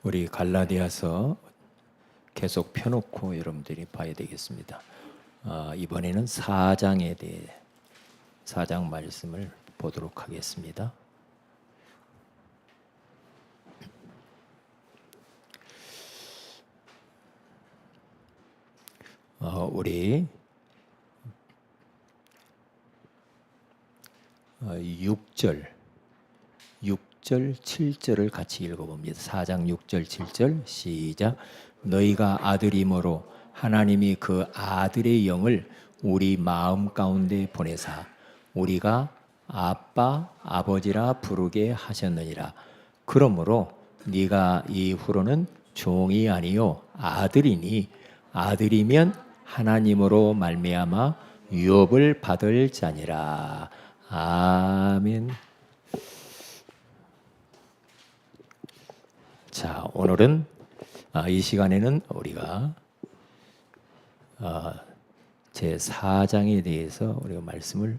우리 갈라디아서 계속 펴놓고 여러분들이 봐야 되겠습니다. 이번에는 4장에 대해 4장 말씀을 보도록 하겠습니다. 우리 6절, 7절을 같이 읽어봅니다. 4장 6절, 7절 시작. 너희가 아들이므로 하나님이 그 아들의 영을 우리 마음 가운데 보내사 우리가 아빠, 아버지라 부르게 하셨느니라. 그러므로 네가 이후로는 종이 아니요 아들이니 아들이면 하나님으로 말미암아 유업을 받을 자니라. 아멘. 자, 오늘은 이 시간에는 우리가 제 4장에 대해서 우리가 말씀을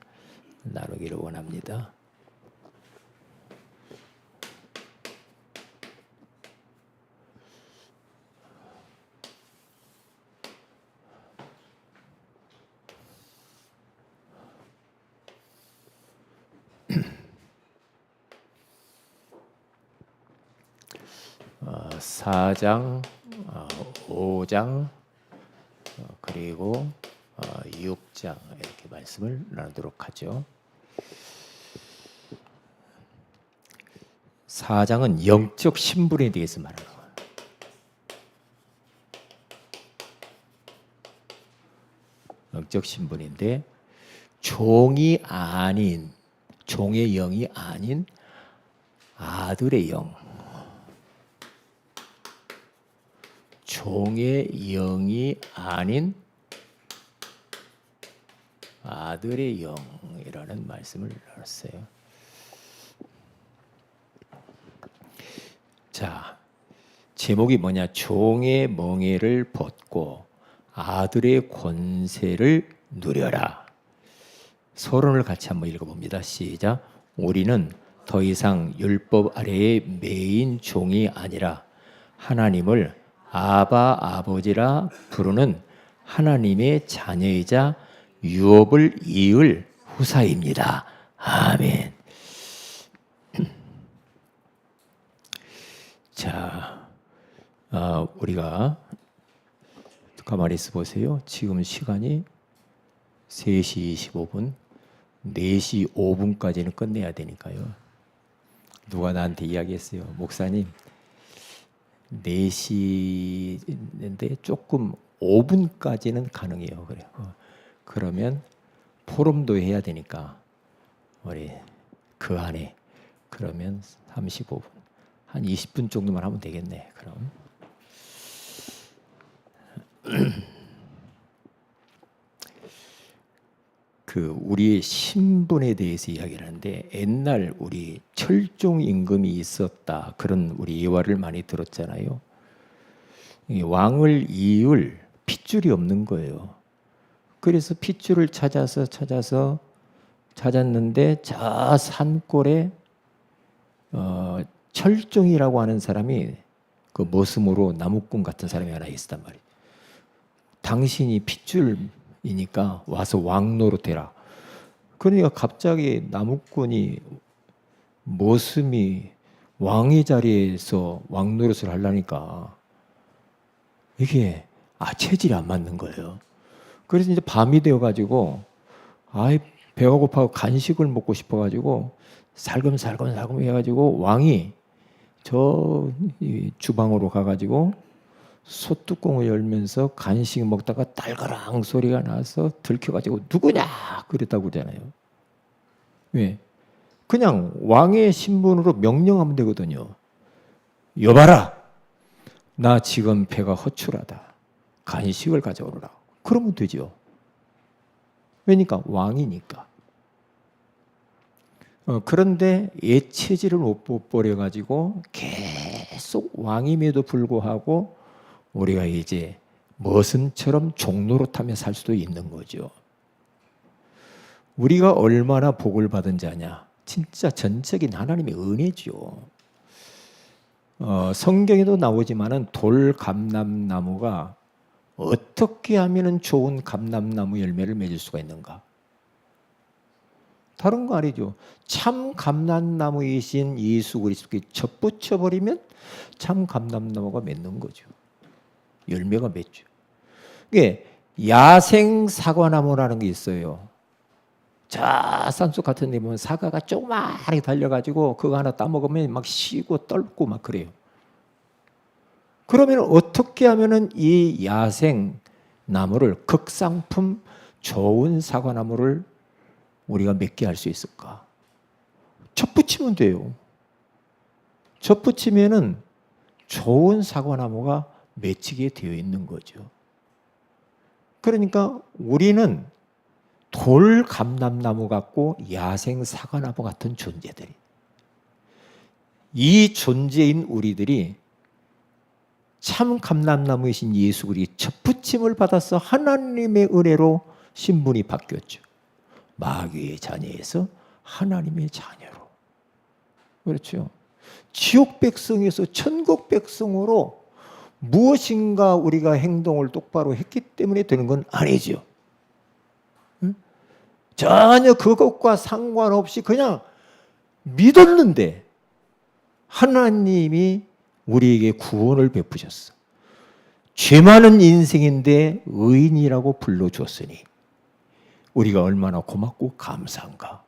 나누기를 원합니다. 어, 4장, 5장, 그리고 6장 이렇게 말씀을 나누도록 하죠. 4장은 영적 신분에 대해서 말하는 거예요. 영적 신분인데 종이 아닌, 종의 영이 아닌 아들의 영, 종의 영이 아닌 아들의 영이라는 말씀을 나눴어요. 자, 제목이 뭐냐? 종의 멍에를 벗고 아들의 권세를 누려라. 서론을 같이 한번 읽어봅니다. 시작. 우리는 더 이상 율법 아래의 매인 종이 아니라 하나님을 아바 아버지라 부르는 하나님의 자녀이자 유업을 이을 후사입니다. 아멘. 자, 우리가 가만히 있어 보세요. 지금 시간이 3시 25분, 4시 5분까지는 끝내야 되니까요. 누가 나한테 이야기했어요. 목사님, 4시인데 조금 5분까지는 가능해요. 그래요. 그러면 포럼도 해야 되니까 우리 그 안에 그러면 35분, 한 20분 정도만 하면 되겠네. 그럼 우리의 신분에 대해서 이야기를 하는데 옛날 우리 철종 임금이 있었다. 그런 우리 예화를 많이 들었잖아요. 왕을 이을 핏줄이 없는 거예요. 그래서 핏줄을 찾았는데 저 산골에 철종이라고 하는 사람이 그 머슴으로 나무꾼 같은 사람이 하나 있었단 말이에요. 당신이 핏줄이니까 와서 왕 노릇해라. 그러니까 갑자기 나무꾼이 머슴이 왕의 자리에서 왕 노릇을 하려니까 이게 체질이 안 맞는 거예요. 그래서 이제 밤이 되어가지고 배가 고파서 간식을 먹고 싶어가지고 살금살금 해가지고 왕이 저 주방으로 가가지고 솥뚜껑을 열면서 간식 먹다가 딸가랑 소리가 나서 들켜가지고 누구냐 그랬다고 그러잖아요. 왜? 그냥 왕의 신분으로 명령하면 되거든요. 여봐라, 나 지금 배가 허출하다. 간식을 가져오라. 그러면 되죠. 왜니까? 왕이니까. 그런데 예체질을 못 버려가지고 계속 왕임에도 불구하고 우리가 이제 머슴처럼 종노릇하며 살 수도 있는 거죠. 우리가 얼마나 복을 받은 자냐? 진짜 전적인 하나님의 은혜죠. 성경에도 나오지만은 돌감람나무가 어떻게 하면은 좋은 감람나무 열매를 맺을 수가 있는가? 다른 거 아니죠. 참 감람나무이신 예수 그리스도께 접붙여 버리면 참 감람나무가 맺는 거죠. 열매가 맺죠. 이게 야생 사과나무라는 게 있어요. 저 산속 같은 데 보면 사과가 조그맣게 달려가지고 그거 하나 따먹으면 막 쉬고 떨고 막 그래요. 그러면 어떻게 하면은 이 야생 나무를 극상품 좋은 사과나무를 우리가 맺게 할 수 있을까? 접붙이면 돼요. 접붙이면은 좋은 사과나무가 맺히게 되어 있는 거죠. 그러니까 우리는 돌감람나무 같고 야생 사과나무 같은 존재들이, 이 존재인 우리들이 참 감람나무이신 예수 그리스도의 접붙임을 받아서 하나님의 은혜로 신분이 바뀌었죠. 마귀의 자녀에서 하나님의 자녀로. 그렇죠. 지옥 백성에서 천국 백성으로 무엇인가 우리가 행동을 똑바로 했기 때문에 되는 건 아니죠. 응? 전혀 그것과 상관없이 그냥 믿었는데 하나님이 우리에게 구원을 베푸셨어. 죄 많은 인생인데 의인이라고 불러줬으니 우리가 얼마나 고맙고 감사한가.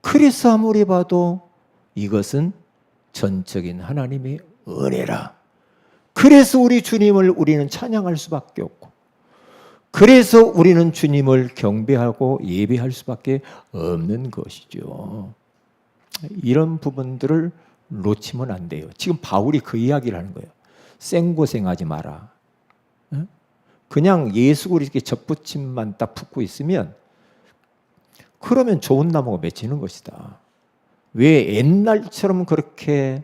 그래서 아무리 봐도 이것은 전적인 하나님의 은혜라. 그래서 우리 주님을 우리는 찬양할 수밖에 없고, 그래서 우리는 주님을 경배하고 예배할 수밖에 없는 것이죠. 이런 부분들을 놓치면 안 돼요. 지금 바울이 그 이야기를 하는 거예요. 생고생하지 마라. 그냥 예수 그리스도께 접붙임만 딱 붙고 있으면 그러면 좋은 나무가 맺히는 것이다. 왜 옛날처럼 그렇게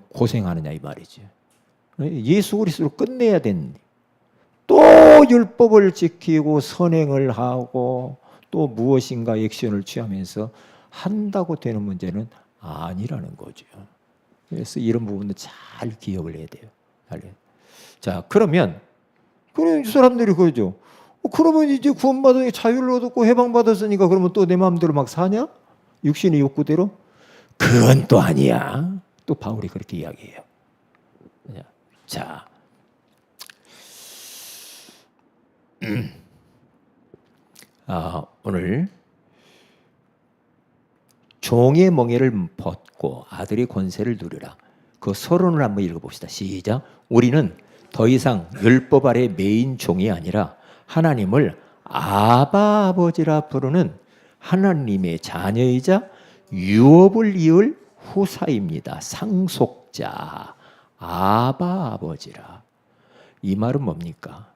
고생하느냐 이 말이죠. 예수 그리스도로 끝내야 되는데 또 율법을 지키고 선행을 하고 또 무엇인가 액션을 취하면서 한다고 되는 문제는 아니라는 거죠. 그래서 이런 부분도 잘 기억을 해야 돼요. 자, 그러면 이 사람들이 그러죠. 그러면 이제 구원받은 자유를 얻었고 해방받았으니까 그러면 또 내 마음대로 막 사냐? 육신의 욕구대로? 그건 또 아니야. 또 바울이 그렇게 이야기해요. 자, 오늘 종의 멍에를 벗고 아들의 권세를 누리라. 그 서론을 한번 읽어봅시다. 시작. 우리는 더 이상 율법 아래 매인 종이 아니라 하나님을 아바 아버지라 부르는 하나님의 자녀이자 유업을 이을 후사입니다. 상속자. 아바 아버지라. 이 말은 뭡니까?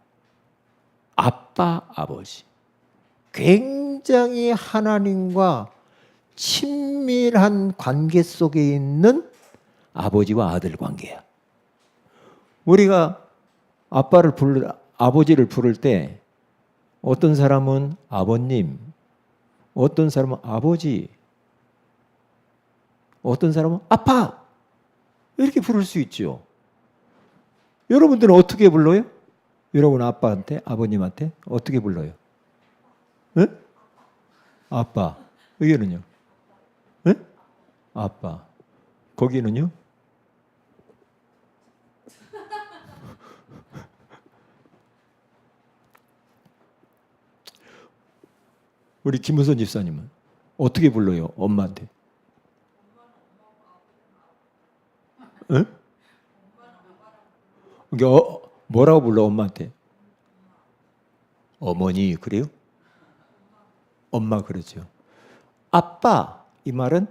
아빠 아버지. 굉장히 하나님과 친밀한 관계 속에 있는 아버지와 아들 관계야. 우리가 아버지를 부를 때 어떤 사람은 아버님, 어떤 사람은 아버지, 어떤 사람은 아빠 이렇게 부를 수 있죠. 여러분들은 어떻게 불러요? 여러분 아빠한테, 아버님한테 어떻게 불러요? 응? 아빠. 여기는요? 응? 아빠. 거기는요? 우리 김우선 집사님은 어떻게 불러요? 엄마한테? 응? 뭐라고 불러 엄마한테? 어머니 그래요? 엄마 그러죠. 아빠 이 말은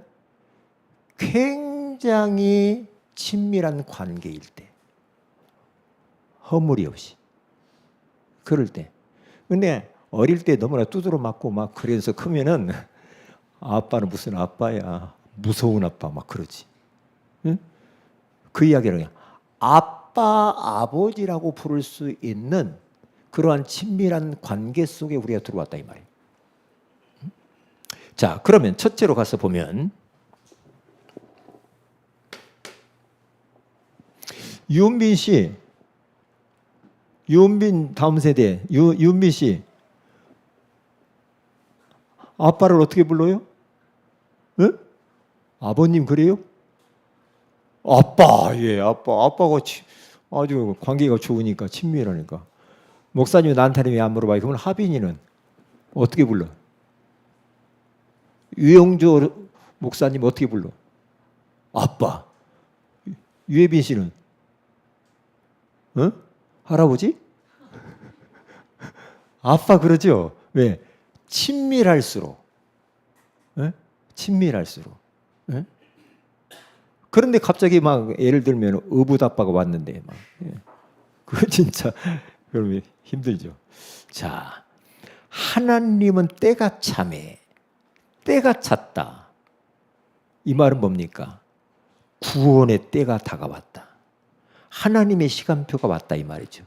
굉장히 친밀한 관계일 때, 허물이 없이 그럴 때. 근데 어릴 때 너무나 두드러 맞고 막 그래서 크면은 아빠는 무슨 아빠야, 무서운 아빠 막 그러지. 응? 그 이야기를 그냥 아빠 아버지라고 부를 수 있는 그러한 친밀한 관계 속에 우리가 들어왔다 이 말이에요. 자, 그러면 첫째로 가서 보면 유은빈 씨, 유은빈 다음 세대, 유은빈 씨, 아빠를 어떻게 불러요? 네? 아버님 그래요? 아빠, 예, 아빠가 아주 관계가 좋으니까 친밀하니까. 목사님이 나한테는 왜 안 물어봐요? 그러면 하빈이는 어떻게 불러? 유영조 목사님 어떻게 불러? 아빠. 유혜빈 씨는? 어? 할아버지? 아빠 그러죠? 왜? 친밀할수록. 예? 친밀할수록. 예? 그런데 갑자기 막 예를 들면 어부다빠가 왔는데 막 예. 그거 진짜 그러면 힘들죠. 자, 하나님은 때가 참해. 때가 찼다. 이 말은 뭡니까? 구원의 때가 다가왔다. 하나님의 시간표가 왔다 이 말이죠.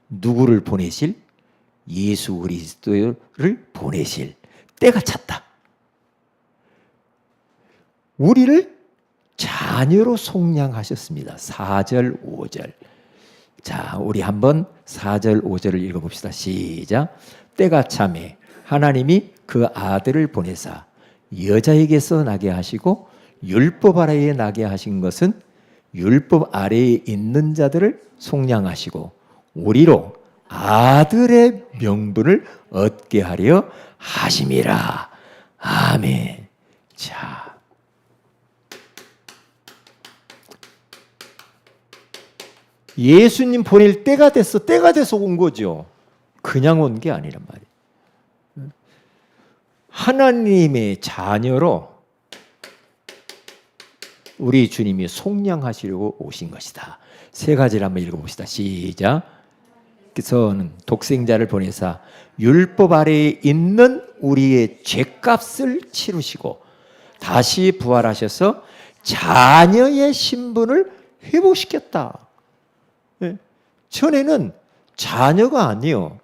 누구를 보내실? 예수 그리스도를 보내실 때가 찼다. 우리를 자녀로 속량하셨습니다. 4절, 5절. 자, 우리 한번 4절, 5절을 읽어봅시다. 시작. 때가 참해 하나님이 그 아들을 보내사 여자에게서 나게 하시고 율법 아래에 나게 하신 것은 율법 아래에 있는 자들을 속량하시고 우리로 아들의 명분을 얻게 하려 하심이라. 아멘. 자, 예수님 보낼 때가 됐어. 때가 돼서 온 거죠. 그냥 온 게 아니란 말이에요. 하나님의 자녀로 우리 주님이 속량하시려고 오신 것이다. 세 가지를 한번 읽어봅시다. 시작. 그래서는 독생자를 보내사 율법 아래에 있는 우리의 죄값을 치르시고 다시 부활하셔서 자녀의 신분을 회복시켰다. 네. 전에는 자녀가 아니요.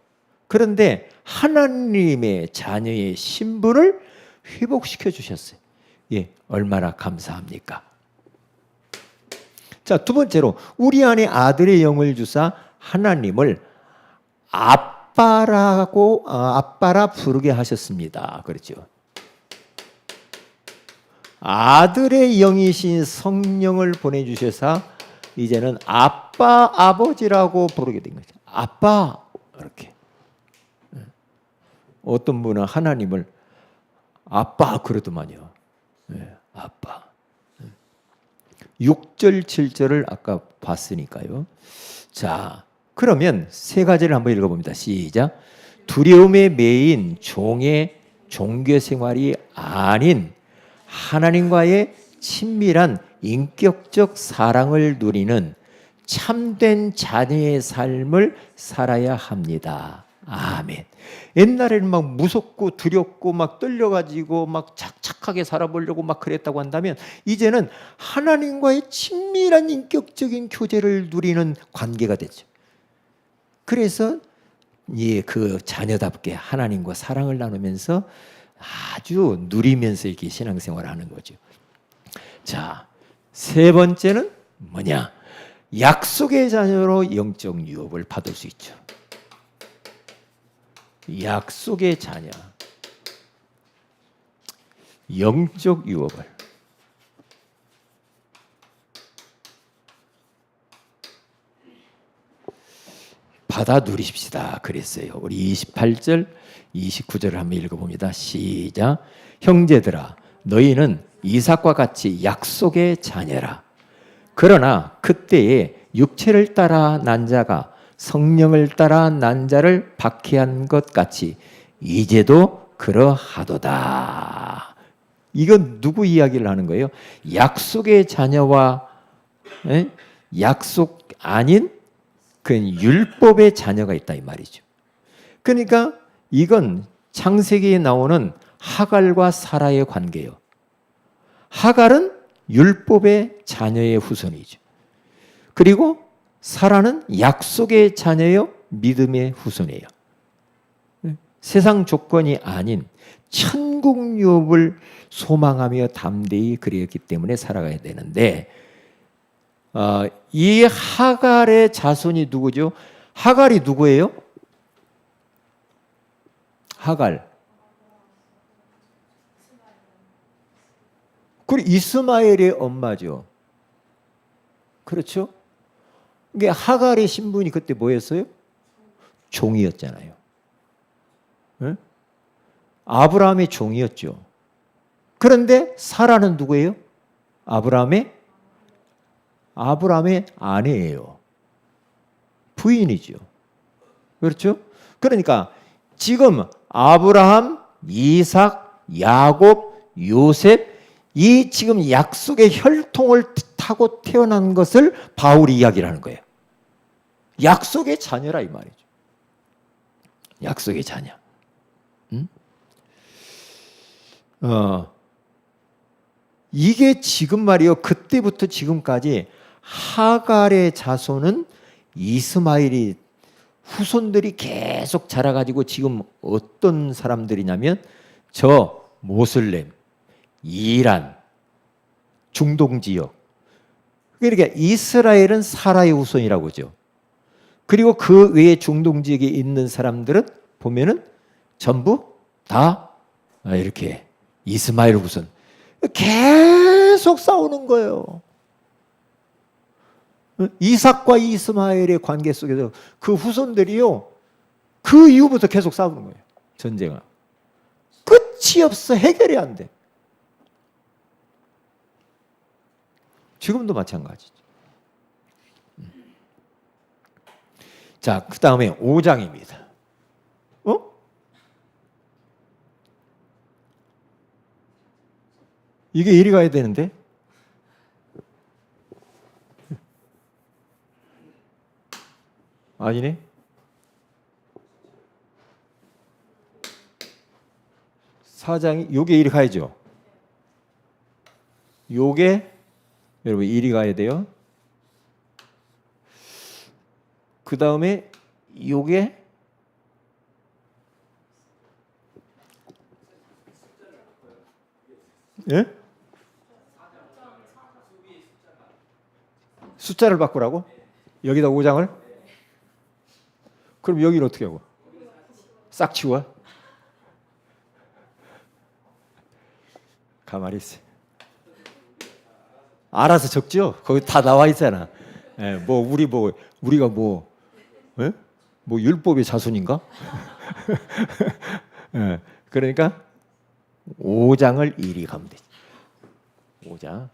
그런데 하나님의 자녀의 신분을 회복시켜 주셨어요. 예, 얼마나 감사합니까? 자, 두 번째로 우리 안에 아들의 영을 주사 하나님을 아빠라 부르게 하셨습니다. 그렇죠? 아들의 영이신 성령을 보내주셔서 이제는 아빠, 아버지라고 부르게 된 거죠. 아빠 이렇게. 어떤 분은 하나님을 아빠 그러더만요. 네, 아빠. 6절, 7절을 아까 봤으니까요. 자, 그러면 세 가지를 한번 읽어봅니다. 시작. 두려움에 매인 종의 종교 생활이 아닌 하나님과의 친밀한 인격적 사랑을 누리는 참된 자녀의 삶을 살아야 합니다. 아멘. 옛날에는 막 무섭고 두렵고 막 떨려가지고 막 착하게 살아보려고 막 그랬다고 한다면 이제는 하나님과의 친밀한 인격적인 교제를 누리는 관계가 되죠. 그래서 예, 그 자녀답게 하나님과 사랑을 나누면서 아주 누리면서 이렇게 신앙생활을 하는 거죠. 자, 세 번째는 뭐냐? 약속의 자녀로 영적 유업을 받을 수 있죠. 약속의 자녀, 영적 유업을 받아 누리십시다 그랬어요. 우리 28절, 29절을 한번 읽어봅니다. 시작. 형제들아, 너희는 이삭과 같이 약속의 자녀라. 그러나 그때에 육체를 따라 난 자가 성령을 따라 난 자를 박해한 것 같이 이제도 그러하도다. 이건 누구 이야기를 하는 거예요? 약속의 자녀와 약속 아닌 그 율법의 자녀가 있다 이 말이죠. 그러니까 이건 창세기에 나오는 하갈과 사라의 관계예요. 하갈은 율법의 자녀의 후손이죠. 그리고 사라는 약속의 자녀요, 믿음의 후손이에요. 세상 조건이 아닌 천국 유업을 소망하며 담대히 그랬기 때문에 살아가야 되는데 이 하갈의 자손이 누구죠? 하갈이 누구예요? 하갈. 그리고 이스마엘의 엄마죠. 그렇죠? 이게 하갈의 신분이 그때 뭐였어요? 종이었잖아요. 네? 아브라함의 종이었죠. 그런데 사라는 누구예요? 아브라함의 아내예요. 부인이죠. 그렇죠? 그러니까 지금 아브라함, 이삭, 야곱, 요셉 이 지금 약속의 혈통을 타고 태어난 것을 바울이 이야기를 하는 거예요. 약속의 자녀라 이 말이죠. 약속의 자녀. 응? 이게 지금 말이요. 그때부터 지금까지 하갈의 자손은 이스마엘이 후손들이 계속 자라가지고 지금 어떤 사람들이냐면 저 모슬렘, 이란, 중동 지역. 그러니까 이스라엘은 사라의 후손이라고 하죠. 그리고 그 외에 중동 지역에 있는 사람들은 보면은 전부 다 이렇게 이스마엘 후손. 계속 싸우는 거예요. 이삭과 이스마엘의 관계 속에서 그 후손들이요. 그 이후부터 계속 싸우는 거예요. 전쟁은. 끝이 없어. 해결이 안 돼. 지금도 마찬가지죠. 자, 그 다음에 5장입니다. 이게 이리 가야 되는데? 아니네? 사장이 요게 이리 가야죠. 요게 여러분 이리 가야 돼요. 그 다음에 요게 예? 숫자를 바꾸라고? 여기다 5장을? 그럼 여기를 어떻게 하고? 싹 치워? 가만히 있어. 알아서 적죠? 거기 다 나와 있잖아. 예, 우리가 뭐 율법의 자손인가? 예, 그러니까 5장을 이리 가면 되지. 5장.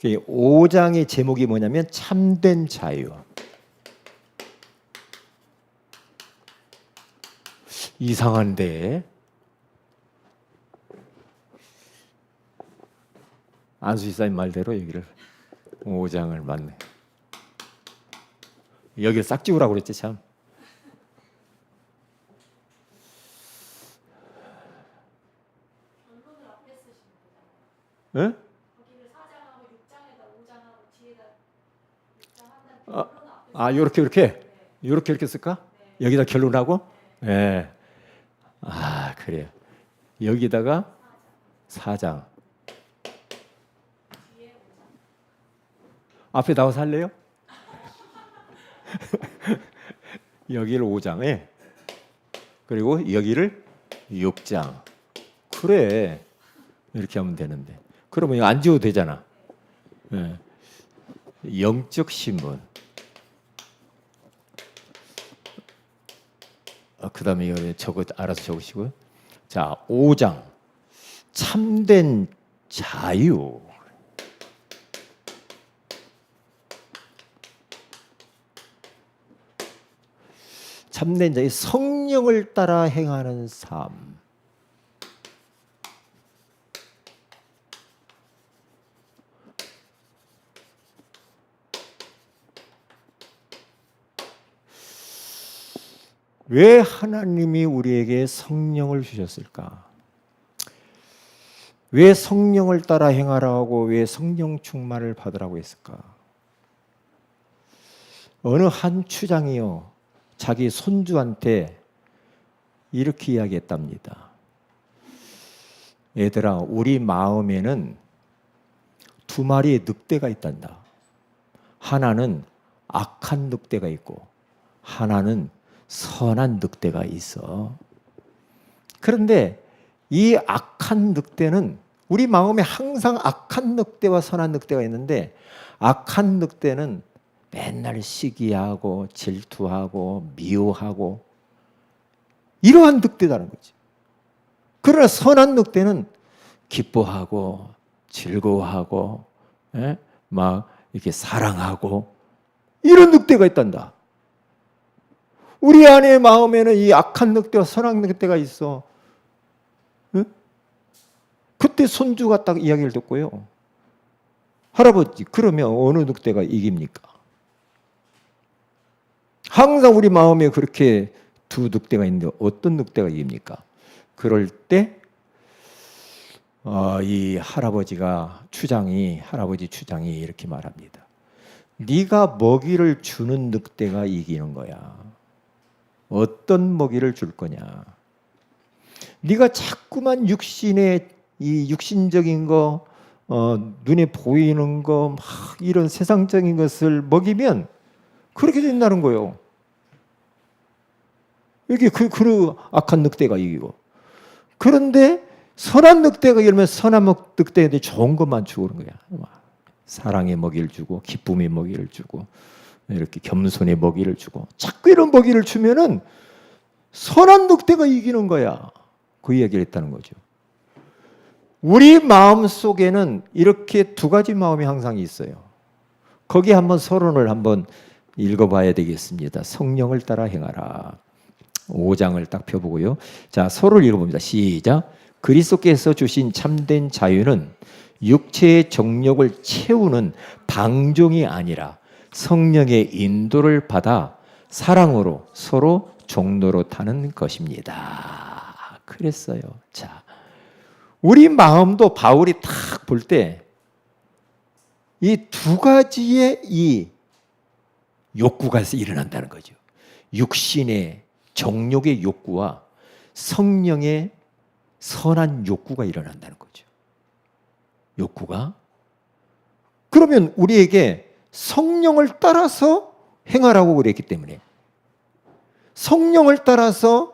5장의 제목이 뭐냐면 참된 자유. 이상한데 안수지사님 말대로 여기를 5장을 맞네. 여기를 싹 지우라고 그랬지 참. 예? 이렇게 쓸까? 여기다 결론하고? 예. 그래요. 여기다가 4장. 앞에 나와서 할래요? 여기를 5장에 그리고 여기를 6장. 그래. 이렇게 하면 되는데. 그러면 이거 안 지워도 되잖아. 예. 영적 신분. 그 다음에 이거 알아서 적으시고요. 자, 5장. 참된 자유. 참된 자유. 성령을 따라 행하는 삶. 왜 하나님이 우리에게 성령을 주셨을까? 왜 성령을 따라 행하라고 왜 성령 충만을 받으라고 했을까? 어느 한 추장이요 자기 손주한테 이렇게 이야기했답니다. 얘들아, 우리 마음에는 두 마리의 늑대가 있단다. 하나는 악한 늑대가 있고 하나는 선한 늑대가 있어. 그런데 이 악한 늑대는 우리 마음에 항상 악한 늑대와 선한 늑대가 있는데 악한 늑대는 맨날 시기하고 질투하고 미워하고 이러한 늑대라는 거지. 그러나 선한 늑대는 기뻐하고 즐거워하고 막 이렇게 사랑하고 이런 늑대가 있단다. 우리 안의 마음에는 이 악한 늑대와 선한 늑대가 있어. 그때 손주가 딱 이야기를 듣고요. 할아버지, 그러면 어느 늑대가 이깁니까? 항상 우리 마음에 그렇게 두 늑대가 있는데 어떤 늑대가 이깁니까? 그럴 때 이 할아버지 추장이 이렇게 말합니다. 네가 먹이를 주는 늑대가 이기는 거야. 어떤 먹이를 줄 거냐? 네가 자꾸만 이 육신적인 거, 눈에 보이는 거, 막 이런 세상적인 것을 먹이면 그렇게 된다는 거예요. 이게 그 악한 늑대가 이기고. 그런데 선한 늑대가 이러면 선한 늑대한테 좋은 것만 주고 그런 거야. 사랑의 먹이를 주고, 기쁨의 먹이를 주고, 이렇게 겸손의 먹이를 주고, 자꾸 이런 먹이를 주면은 선한 늑대가 이기는 거야. 그 이야기를 했다는 거죠. 우리 마음 속에는 이렇게 두 가지 마음이 항상 있어요. 거기 한번 서론을 한번 읽어봐야 되겠습니다. 성령을 따라 행하라. 5장을 딱 펴보고요. 자, 서론을 읽어봅니다. 시작. 그리스도께서 주신 참된 자유는 육체의 정욕을 채우는 방종이 아니라 성령의 인도를 받아 사랑으로 서로 종로로 타는 것입니다. 그랬어요. 자, 우리 마음도 바울이 딱 볼 때 이 두 가지의 이 욕구가 일어난다는 거죠. 육신의 정욕의 욕구와 성령의 선한 욕구가 일어난다는 거죠. 욕구가. 그러면 우리에게 성령을 따라서 행하라고 그랬기 때문에 성령을 따라서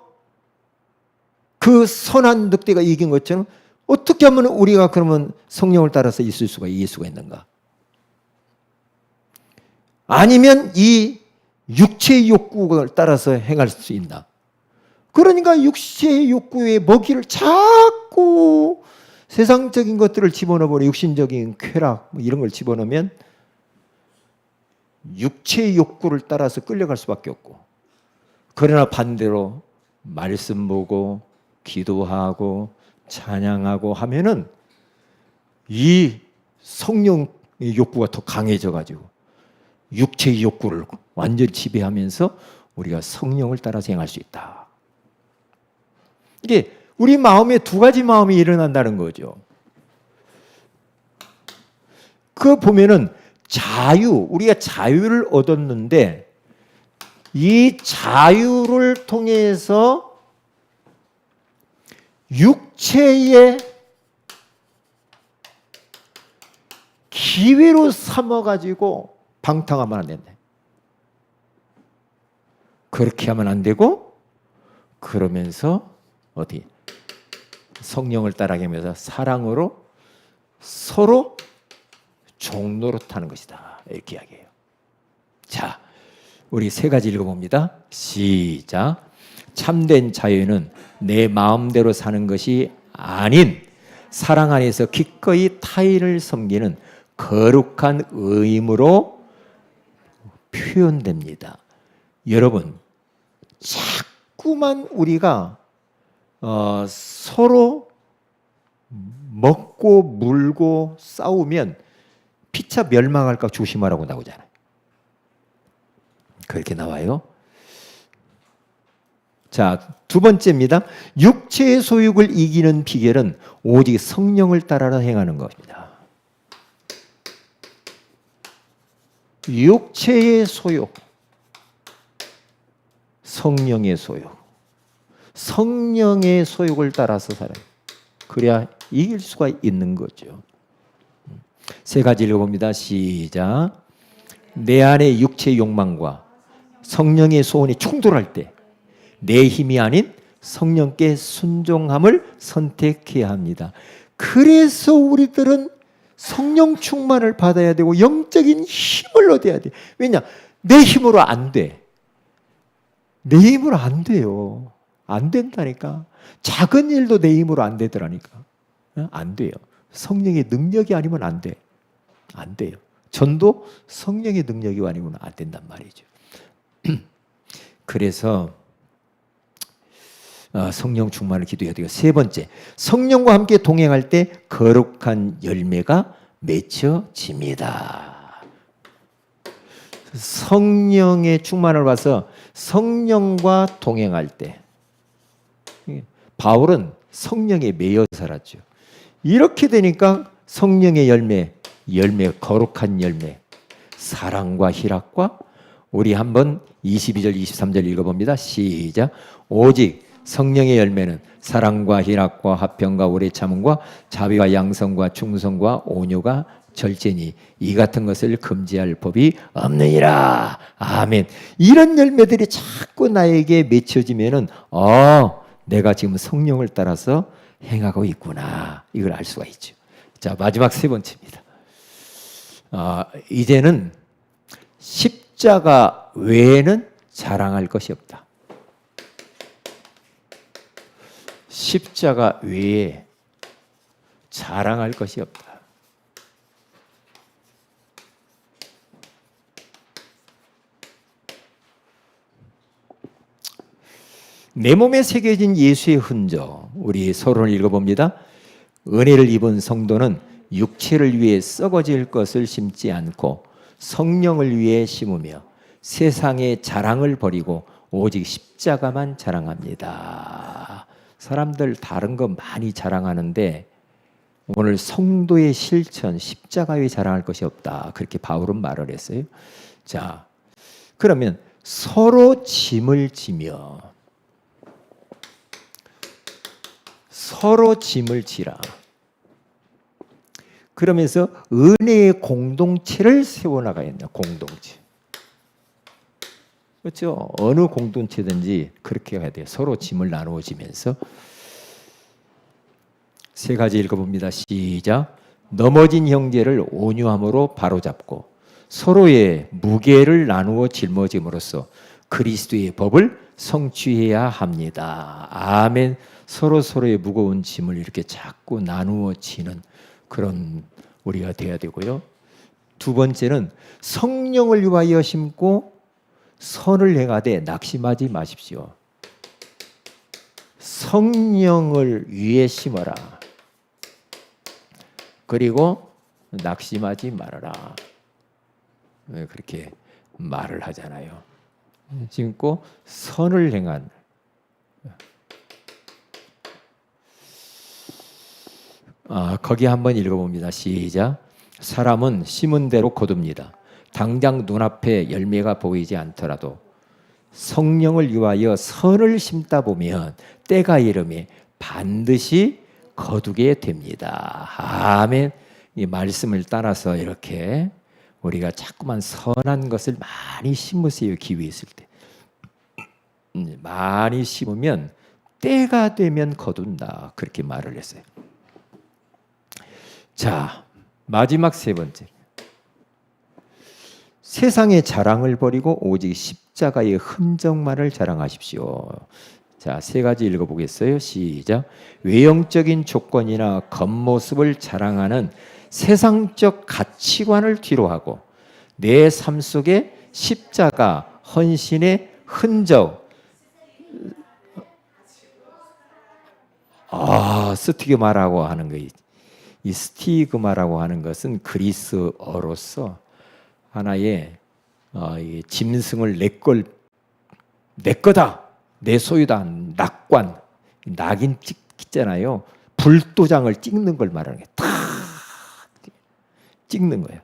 그 선한 늑대가 이긴 것처럼 어떻게 하면 우리가 그러면 성령을 따라서 이길 수가 있는가? 아니면 이 육체의 욕구를 따라서 행할 수 있나? 그러니까 육체의 욕구의 먹이를 자꾸 세상적인 것들을 집어넣어버려. 육신적인 쾌락 이런 걸 집어넣으면 육체의 욕구를 따라서 끌려갈 수밖에 없고, 그러나 반대로 말씀 보고 기도하고 찬양하고 하면은 이 성령의 욕구가 더 강해져 가지고 육체의 욕구를 완전히 지배하면서 우리가 성령을 따라서 행할 수 있다. 이게 우리 마음에 두 가지 마음이 일어난다는 거죠. 그 보면은 우리가 자유를 얻었는데 이 자유를 통해서 육체의 기회로 삼아가지고 방탕하면 안 된다. 그렇게 하면 안 되고, 그러면서 성령을 따라가면서 사랑으로 서로 종로로 타는 것이다. 이렇게 이야기해요. 자, 우리 세 가지 읽어봅니다. 시작. 참된 자유는 내 마음대로 사는 것이 아닌 사랑 안에서 기꺼이 타인을 섬기는 거룩한 의무로 표현됩니다. 여러분, 자꾸만 우리가 서로 먹고 물고 싸우면 피차 멸망할까 조심하라고 나오잖아요. 그렇게 나와요. 자, 두 번째입니다. 육체의 소욕을 이기는 비결은 오직 성령을 따라 행하는 것입니다. 육체의 소욕, 성령의 소욕. 성령의 소욕을 따라서 살아요. 그래야 이길 수가 있는 거죠. 세 가지 읽어봅니다. 시작. 내 안의 육체의 욕망과 성령의 소원이 충돌할 때 내 힘이 아닌 성령께 순종함을 선택해야 합니다. 그래서 우리들은 성령 충만을 받아야 되고 영적인 힘을 얻어야 돼. 왜냐? 내 힘으로 안 돼. 내 힘으로 안 돼요. 안 된다니까. 작은 일도 내 힘으로 안 되더라니까. 안 돼요. 성령의 능력이 아니면 안 돼. 안 돼요. 전도 성령의 능력이 아니면 안 된단 말이죠. 그래서 성령 충만을 기도해야 돼요. 세 번째, 성령과 함께 동행할 때 거룩한 열매가 맺혀집니다. 성령의 충만을 받아서 성령과 동행할 때, 바울은 성령에 매여 살았죠. 이렇게 되니까 성령의 열매, 거룩한 열매, 사랑과 희락과, 우리 한번 22절 23절 읽어봅니다. 시작. 오직 성령의 열매는 사랑과 희락과 화평과 오래 참음과 자비와 양성과 충성과 온유가 절제니 이 같은 것을 금지할 법이 없느니라. 아멘. 이런 열매들이 자꾸 나에게 맺혀지면은 내가 지금 성령을 따라서 행하고 있구나, 이걸 알 수가 있죠. 자, 마지막 세 번째입니다. 이제는 십자가 외에는 자랑할 것이 없다. 십자가 외에 자랑할 것이 없다. 내 몸에 새겨진 예수의 흔적, 우리 서론을 읽어봅니다. 은혜를 입은 성도는 육체를 위해 썩어질 것을 심지 않고 성령을 위해 심으며 세상의 자랑을 버리고 오직 십자가만 자랑합니다. 사람들 다른 거 많이 자랑하는데 오늘 성도의 실천, 십자가에 자랑할 것이 없다, 그렇게 바울은 말을 했어요. 자, 그러면 서로 짐을 지며 서로 짐을 지라. 그러면서 은혜의 공동체를 세워나가야 한다. 공동체. 그렇죠? 어느 공동체든지 그렇게 해야 돼요. 서로 짐을 나누어 지면서. 세 가지 읽어봅니다. 시작. 넘어진 형제를 온유함으로 바로잡고 서로의 무게를 나누어 짊어짐으로써 그리스도의 법을 성취해야 합니다. 아멘. 서로의 무거운 짐을 이렇게 자꾸 나누어 지는 그런 우리가 돼야 되고요. 두 번째는 성령을 위하여 심고 선을 행하되 낙심하지 마십시오. 성령을 위해 심어라. 그리고 낙심하지 말아라. 그렇게 말을 하잖아요. 심고 선을 행한. 거기 한번 읽어봅니다. 시작. 사람은 심은 대로 거둡니다. 당장 눈앞에 열매가 보이지 않더라도 성령을 위하여 선을 심다 보면 때가 이르매 반드시 거두게 됩니다. 아멘. 이 말씀을 따라서 이렇게 우리가 자꾸만 선한 것을 많이 심으세요. 기회 있을 때. 많이 심으면 때가 되면 거둔다, 그렇게 말을 했어요. 자, 마지막 세 번째. 세상의 자랑을 버리고 오직 십자가의 흔적만을 자랑하십시오. 자, 세 가지 읽어보겠어요. 시작. 외형적인 조건이나 겉모습을 자랑하는 세상적 가치관을 뒤로하고 내 삶 속에 십자가 헌신의 흔적, 스티그마라고 하는 거, 이 스티그마라고 하는 것은 그리스어로서 하나의 짐승을 내 거다, 내 소유다, 낙관, 낙인 찍잖아요. 불도장을 찍는 걸 말하는 거예요. 탁 찍는 거예요.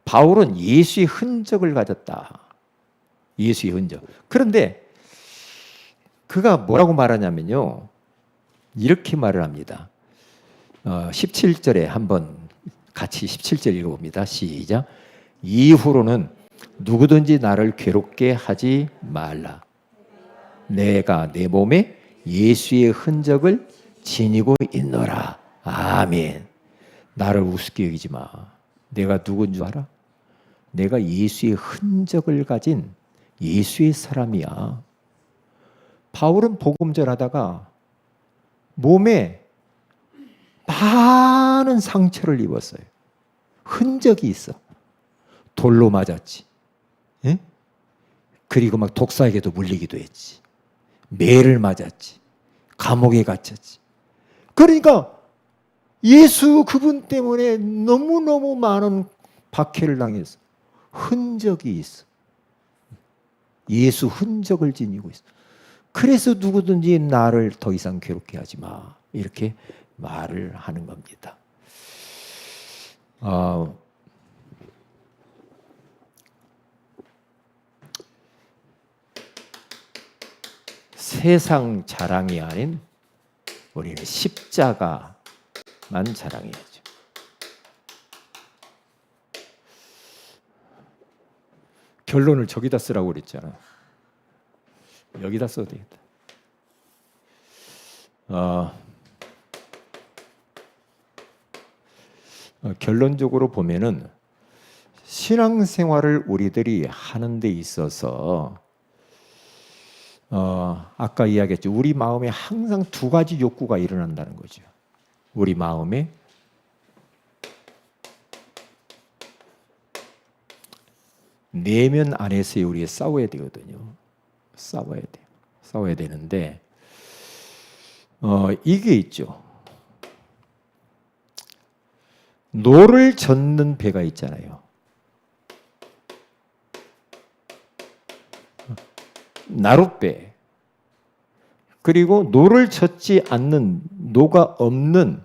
바울은 예수의 흔적을 가졌다. 예수의 흔적. 그런데 그가 뭐라고 말하냐면요, 이렇게 말을 합니다. 17절에 한번 같이 17절 읽어봅니다. 시작. 이후로는 누구든지 나를 괴롭게 하지 말라. 내가 내 몸에 예수의 흔적을 지니고 있노라. 아멘. 나를 우습게 여기지 마. 내가 누군 줄 알아? 내가 예수의 흔적을 가진 예수의 사람이야. 바울은 복음 전하다가 몸에 많은 상처를 입었어요. 흔적이 있어. 돌로 맞았지. 예? 그리고 막 독사에게도 물리기도 했지. 매를 맞았지. 감옥에 갇혔지. 그러니까 예수 그분 때문에 너무너무 많은 박해를 당했어. 흔적이 있어. 예수 흔적을 지니고 있어. 그래서 누구든지 나를 더 이상 괴롭게 하지 마. 이렇게 말을 하는 겁니다. 세상 자랑이 아닌 우리는 십자가만 자랑해야죠. 결론을 저기다 쓰라고 그랬잖아. 여기다 써도 되겠다. 결론적으로 보면은 신앙생활을 우리들이 하는 데 있어서 아까 이야기했죠. 우리 마음에 항상 두 가지 욕구가 일어난다는 거죠. 우리 마음에 내면 안에서 우리가 싸워야 되거든요. 싸워야 돼요. 싸워야 되는데 이게 있죠. 노를 젓는 배가 있잖아요. 나룻배. 그리고 노를 젓지 않는, 노가 없는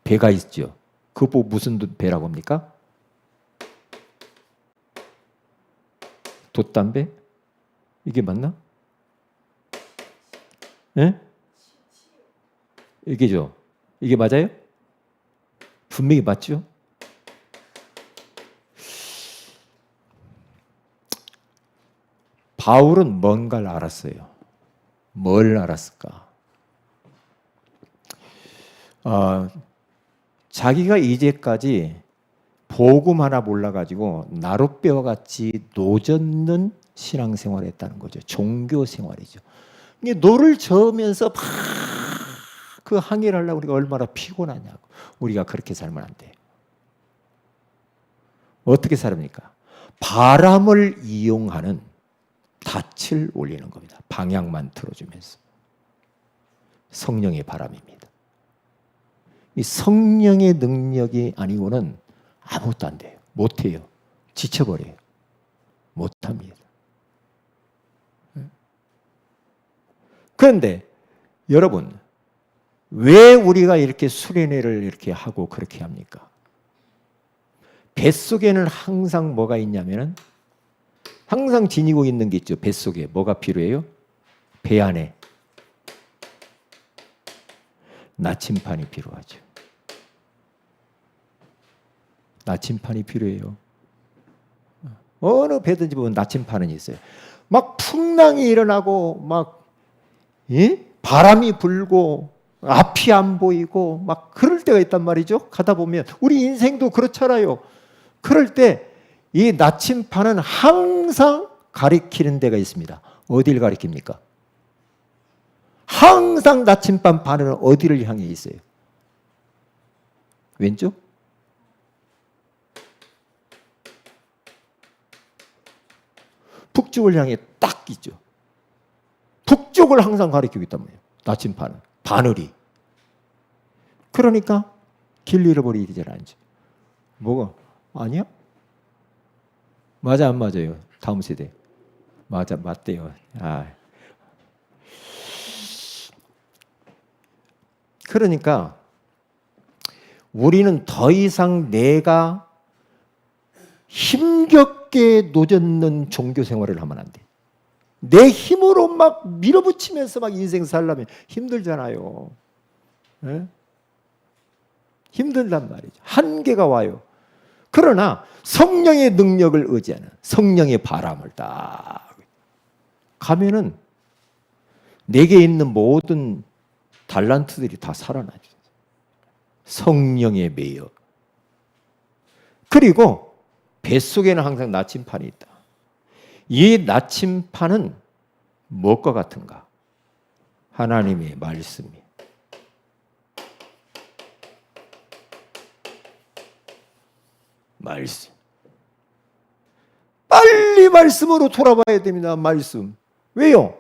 배가 있죠. 그거 무슨 배라고 합니까? 돛담배? 이게 맞나? 예? 이게죠. 이게 맞아요? 분명히 맞죠? 바울은 뭔가를 알았어요. 뭘 알았을까? 자기가 이제까지 복음 하나 몰라가지고 나룻배와 같이 노젓는 신앙생활을 했다는 거죠. 종교생활이죠. 노를 저으면서 막 그 항해를 하려고 우리가 얼마나 피곤하냐고. 우리가 그렇게 살면 안 돼요. 어떻게 살합니까? 바람을 이용하는 닻을 올리는 겁니다. 방향만 틀어주면서. 성령의 바람입니다. 이 성령의 능력이 아니고는 아무것도 안 돼요. 못해요. 지쳐버려요. 못합니다. 그런데 여러분, 왜 우리가 이렇게 수련회를 이렇게 하고 그렇게 합니까? 뱃속에는 항상 뭐가 있냐면은 항상 지니고 있는 게 있죠. 뱃속에 뭐가 필요해요? 배 안에 나침판이 필요하죠. 나침판이 필요해요. 어느 배든지 보면 나침판은 있어요. 막 풍랑이 일어나고 막 바람이 불고 앞이 안 보이고 막 그럴 때가 있단 말이죠. 가다 보면 우리 인생도 그렇잖아요. 그럴 때 이 나침판은 항상 가리키는 데가 있습니다. 어디를 가리킵니까? 항상 나침반 바늘은 어디를 향해 있어요? 왼쪽? 북쪽을 향해 딱 있죠. 북쪽을 항상 가리키고 있단 말이에요. 나침반은. 바늘이. 그러니까 길 잃어버리기 잘 않죠. 뭐가? 아니야? 맞아 안 맞아요? 다음 세대. 맞아 맞대요. 그러니까 우리는 더 이상 내가 힘겹게 노젓는 종교 생활을 하면 안 돼. 내 힘으로 막 밀어붙이면서 막 인생 살려면 힘들잖아요. 네? 힘들단 말이죠. 한계가 와요. 그러나 성령의 능력을 의지하는 성령의 바람을 딱 가면은 내게 있는 모든 달란트들이 다 살아나죠. 성령에 매여. 그리고 뱃속에는 항상 나침판이 있다. 이 나침판은 무엇과 같은가? 하나님의 말씀이. 말씀. 빨리 말씀으로 돌아봐야 됩니다. 말씀. 왜요?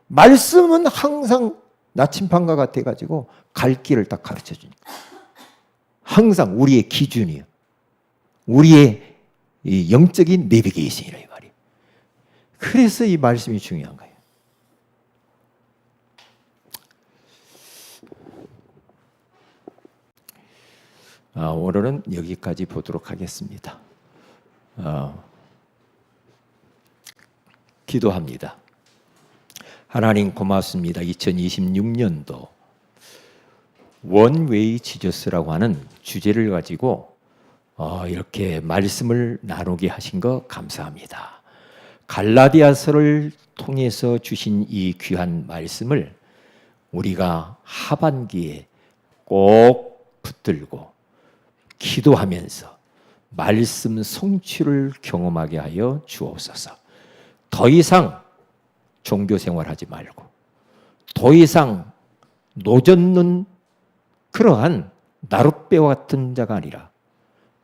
말씀은 항상 나침판과 같아가지고 갈 길을 딱 가르쳐 주니까. 항상 우리의 기준이에요. 우리의 이 영적인 내비게이션이라 이 말이에요. 그래서 이 말씀이 중요한 거예요. 오늘은 여기까지 보도록 하겠습니다. 기도합니다. 하나님 고맙습니다. 2026년도 원웨이 지저스라고 하는 주제를 가지고 이렇게 말씀을 나누게 하신 거 감사합니다. 갈라디아서를 통해서 주신 이 귀한 말씀을 우리가 하반기에 꼭 붙들고 기도하면서 말씀 성취를 경험하게 하여 주옵소서. 더 이상 종교 생활하지 말고 더 이상 노젓는 그러한 나룻배와 같은 자가 아니라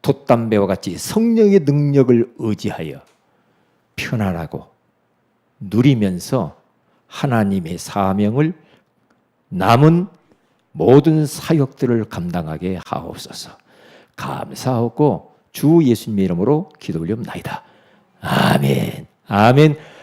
돛담배와 같이 성령의 능력을 의지하여 편안하고 누리면서 하나님의 사명을 남은 모든 사역들을 감당하게 하옵소서. 감사하고 주 예수님의 이름으로 기도 올리옵나이다. 아멘. 아멘.